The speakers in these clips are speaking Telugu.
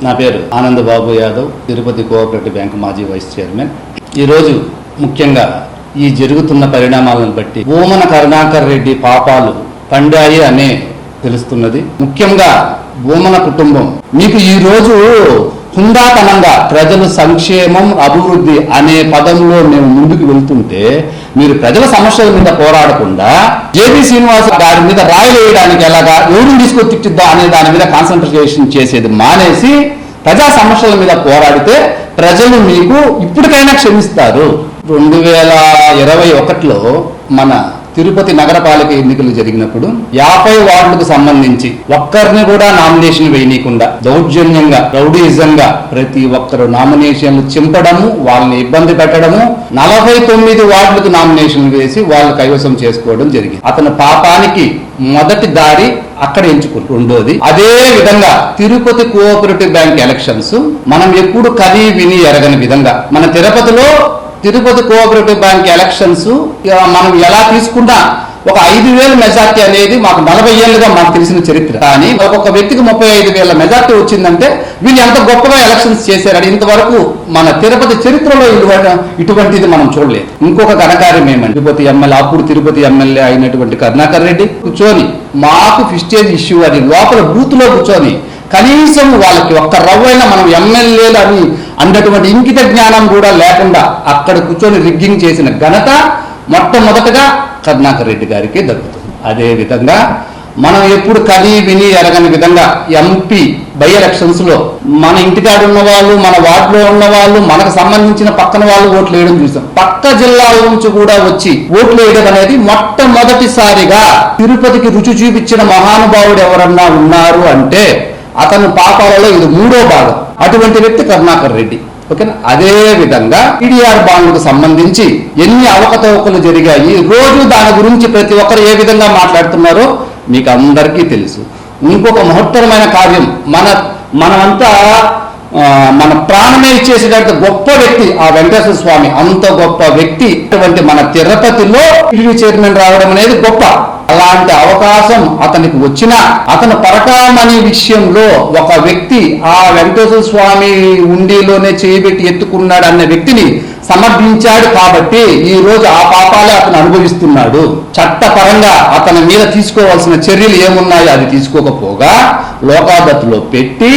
నా పేరు ఆనంద్ బాబు యాదవ్, తిరుపతి కోఆపరేటివ్ బ్యాంక్ మాజీ వైస్ చైర్మన్. ఈరోజు ముఖ్యంగా ఈ జరుగుతున్న పరిణామాలను బట్టి భూమన కరుణాకర్ రెడ్డి పాపాలు పండాయి అనే తెలుస్తున్నది. ముఖ్యంగా భూమన కుటుంబం మీకు ఈ రోజు హుందాతనంగా ప్రజల సంక్షేమం అభివృద్ధి అనే పదంలో మేము ముందుకు వెళ్తుంటే మీరు ప్రజల సమస్యల మీద పోరాడకుండా జేపీ శ్రీనివాస్ గారి మీద రాయలు వేయడానికి ఎలాగా ఎవరిని తీసుకొని తిట్టిద్దా అనే దాని మీద కాన్సన్ట్రేషన్ చేసేది మానేసి ప్రజా సమస్యల మీద పోరాడితే ప్రజలు మీకు ఇప్పటికైనా క్షమిస్తారు. 2021లో మన తిరుపతి నగరపాలిక ఎన్నికలు జరిగినప్పుడు 50 వార్డులకు సంబంధించి ఒక్కరిని కూడా నామినేషన్ వేయనీయకుండా దౌర్జన్యంగా రౌడీజంగా ప్రతి ఒక్కరు నామినేషన్లు చింపడము, వాళ్ళని ఇబ్బంది పెట్టడము, 49 వార్డులకు నామినేషన్ వేసి వాళ్ళు కైవసం చేసుకోవడం జరిగింది. అతని పాపానికి మొదటి దారి అక్కడ ఎంచుకుంటు. రెండోది అదే విధంగా తిరుపతి కోఆపరేటివ్ బ్యాంక్ ఎలక్షన్స్ మనం ఎప్పుడు కని విని ఎరగని విధంగా మన తిరుపతి కోఆపరేటివ్ బ్యాంక్ ఎలక్షన్స్ మనం ఎలా తీసుకున్నా ఒక 5,000 మెజార్టీ అనేది మాకు 40 ఏళ్ళుగా మాకు తెలిసిన చరిత్ర. కానీ ఒక్కొక్క వ్యక్తికి 35,000 మెజార్టీ వచ్చిందంటే వీళ్ళు ఎంత గొప్పగా ఎలక్షన్స్ చేశారని ఇంతవరకు మన తిరుపతి చరిత్రలో ఇటువంటిది మనం చూడలేదు. ఇంకొక ఘనకార్యం ఏమండి, అప్పుడు తిరుపతి ఎమ్మెల్యే అయినటువంటి కరుణాకర్ రెడ్డి కూర్చొని మాకు ఫిస్టేజ్ ఇష్యూ అని లోపల బూత్ లో కూర్చొని కనీసం వాళ్ళకి ఒక్క రవ్వైనా మనం ఎమ్మెల్యేలు అని అన్నటువంటి ఇంకిత జ్ఞానం కూడా లేకుండా అక్కడ కూర్చొని రిగ్గింగ్ చేసిన ఘనత మొట్టమొదటగా కరుణాకర్ రెడ్డి గారికి దక్కుతుంది. అదే విధంగా మనం ఎప్పుడు కని విని ఎరగని విధంగా ఎంపీ బై ఎలక్షన్స్ లో మన ఇంటికాడ ఉన్న వాళ్ళు, మన వార్డులో ఉన్న వాళ్ళు, మనకు సంబంధించిన పక్కన వాళ్ళు ఓట్లు వేయడం చూసాం. పక్క జిల్లాల నుంచి కూడా వచ్చి ఓట్లు వేయడం అనేది మొట్టమొదటిసారిగా తిరుపతికి రుచి చూపించిన మహానుభావుడు ఎవరన్నా ఉన్నారు అంటే అతను పాపాలలో ఇది 3వ భాగం. అటువంటి వ్యక్తి కరుణాకర్ రెడ్డి. ఓకేనా? అదే విధంగా టీడీఆర్ బాండ్లకు సంబంధించి ఎన్ని అవకతవకలు జరిగాయి, రోజు దాని గురించి ప్రతి ఒక్కరు ఏ విధంగా మాట్లాడుతున్నారో మీకు అందరికీ తెలుసు. ఇంకొక మహత్తరమైన కార్యం మనమంతా మన ప్రాణమే ఇచ్చేసేటట్టు గొప్ప వ్యక్తి ఆ వెంకటేశ్వర స్వామి. అంత గొప్ప వ్యక్తి అటువంటి మన తిరుపతిలో టీడీ చైర్మన్ రావడం అనేది గొప్ప. అలాంటి అవకాశం అతనికి వచ్చినా అతను పరకామణి విషయంలో ఒక వ్యక్తి ఆ వెంకటేశ్వర స్వామి ఉండిలోనే చేయబెట్టి ఎత్తుకున్నాడు అన్న వ్యక్తిని సమర్థించాడు కాబట్టి ఈ రోజు ఆ పాపాలే అతను అనుభవిస్తున్నాడు. చట్టపరంగా అతని మీద తీసుకోవాల్సిన చర్యలు ఏమున్నాయో అది తీసుకోకపోగా లోకాదత్తులో పెట్టి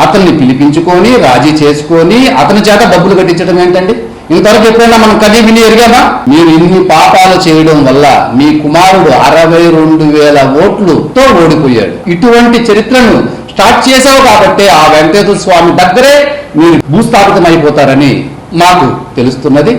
అతన్ని పిలిపించుకొని రాజీ చేసుకొని అతని చేత డబ్బులు కట్టించడం ఏంటండి? ఇంతవరకు ఎప్పుడైనా మనం కనీ విని ఎరిగామా? మీరు ఇన్ని పాపాలు చేయడం వల్ల మీ కుమారుడు 62,000 ఓట్లుతో ఓడిపోయాడు. ఇటువంటి చరిత్రను స్టార్ట్ చేసావు కాబట్టి ఆ వెంకటేశ్వర స్వామి దగ్గరే మీరు భూస్థాపితం అయిపోతారని మాకు తెలుస్తున్నది.